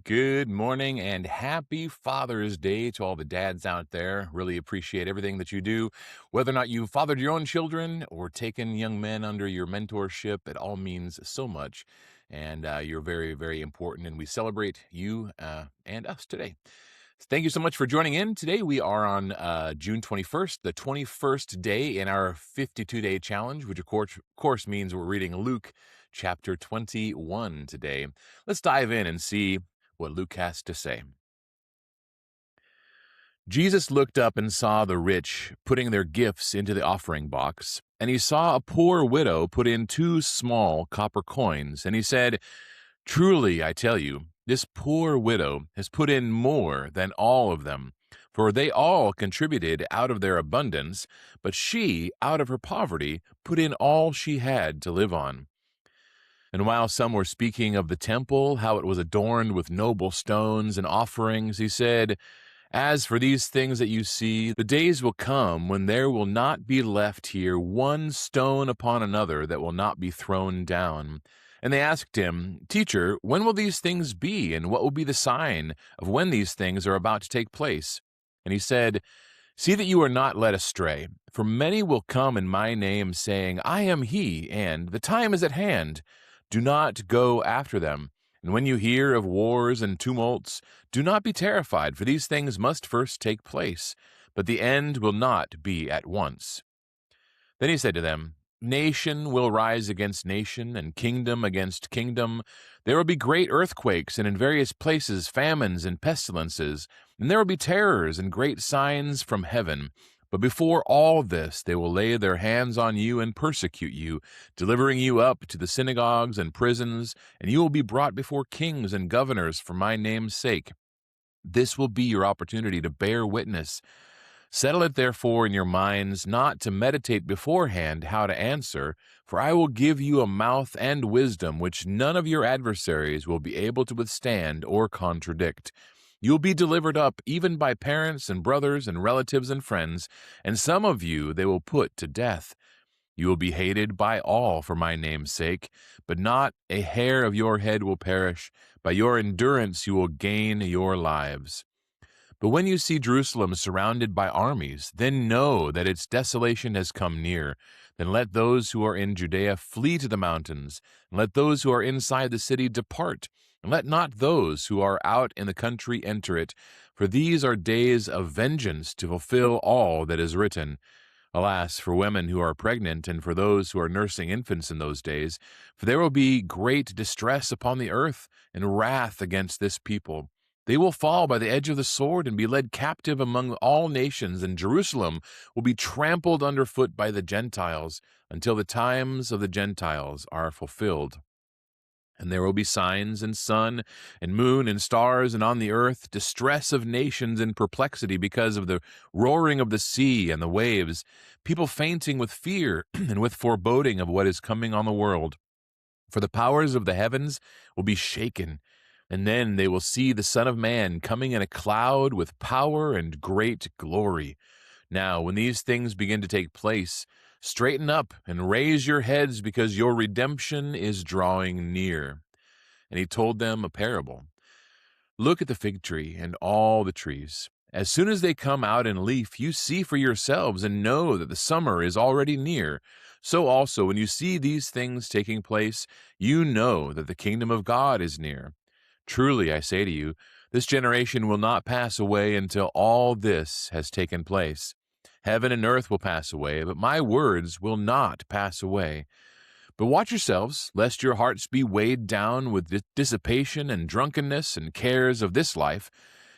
Good morning and happy Father's Day to all the dads out there. Really appreciate everything that you do. Whether or not you fathered your own children or taken young men under your mentorship, it all means so much. And you're very, very important. And we celebrate you and us today. Thank you so much for joining in. Today we are on June 21st, the 21st day in our 52-day challenge, which of course means we're reading Luke chapter 21 today. Let's dive in and see what Luke has to say. Jesus looked up and saw the rich putting their gifts into the offering box, and he saw a poor widow put in 2 small copper coins, and he said, "Truly, I tell you, this poor widow has put in more than all of them, for they all contributed out of their abundance, but she, out of her poverty, put in all she had to live on." And while some were speaking of the temple, how it was adorned with noble stones and offerings, he said, "As for these things that you see, the days will come when there will not be left here one stone upon another that will not be thrown down." And they asked him, "Teacher, when will these things be, and what will be the sign of when these things are about to take place?" And he said, "See that you are not led astray, for many will come in my name, saying, 'I am he,' and 'the time is at hand.' Do not go after them. And when you hear of wars and tumults, do not be terrified, for these things must first take place, but the end will not be at once." Then he said to them, "Nation will rise against nation, and kingdom against kingdom. There will be great earthquakes, and in various places famines and pestilences, and there will be terrors and great signs from heaven. But before all this, they will lay their hands on you and persecute you, delivering you up to the synagogues and prisons, and you will be brought before kings and governors for my name's sake. This will be your opportunity to bear witness. Settle it therefore in your minds not to meditate beforehand how to answer, for I will give you a mouth and wisdom which none of your adversaries will be able to withstand or contradict. You will be delivered up even by parents and brothers and relatives and friends, and some of you they will put to death. You will be hated by all for my name's sake, but not a hair of your head will perish. By your endurance you will gain your lives. But when you see Jerusalem surrounded by armies, then know that its desolation has come near. Then let those who are in Judea flee to the mountains, and let those who are inside the city depart, and let not those who are out in the country enter it, for these are days of vengeance to fulfill all that is written. Alas, for women who are pregnant and for those who are nursing infants in those days, for there will be great distress upon the earth and wrath against this people. They will fall by the edge of the sword and be led captive among all nations, and Jerusalem will be trampled underfoot by the Gentiles until the times of the Gentiles are fulfilled. And there will be signs in sun and moon and stars, and on the earth distress of nations in perplexity because of the roaring of the sea and the waves, people fainting with fear and with foreboding of what is coming on the world. For the powers of the heavens will be shaken, and then they will see the Son of Man coming in a cloud with power and great glory. Now, when these things begin to take place, straighten up and raise your heads, because your redemption is drawing near." And he told them a parable. "Look at the fig tree and all the trees. As soon as they come out in leaf, you see for yourselves and know that the summer is already near. So also, when you see these things taking place, you know that the kingdom of God is near. Truly, I say to you, this generation will not pass away until all this has taken place. Heaven and earth will pass away, but my words will not pass away. But watch yourselves, lest your hearts be weighed down with dissipation and drunkenness and cares of this life,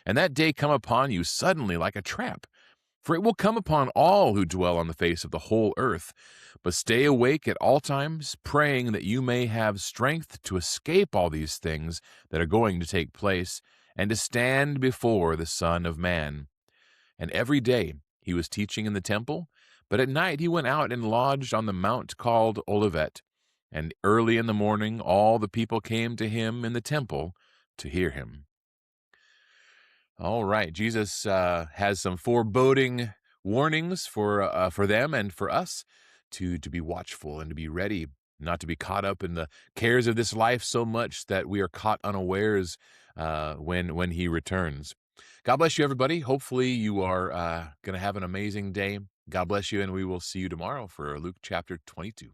and that day come upon you suddenly like a trap. For it will come upon all who dwell on the face of the whole earth. But stay awake at all times, praying that you may have strength to escape all these things that are going to take place, and to stand before the Son of Man." And every day he was teaching in the temple, but at night he went out and lodged on the mount called Olivet. And early in the morning all the people came to him in the temple to hear him. All right, Jesus has some foreboding warnings for them and for us to be watchful and to be ready, not to be caught up in the cares of this life so much that we are caught unawares when he returns. God bless you, everybody. Hopefully, you are going to have an amazing day. God bless you, and we will see you tomorrow for Luke chapter 22.